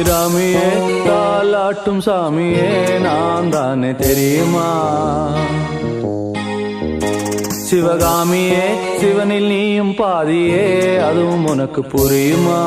அபிராமியே தாலாட்டும் சாமியே நான் தானே தெரியுமா? சிவகாமியே சிவனில் நீயும் பாதியே அதுவும் உனக்கு புரியுமா?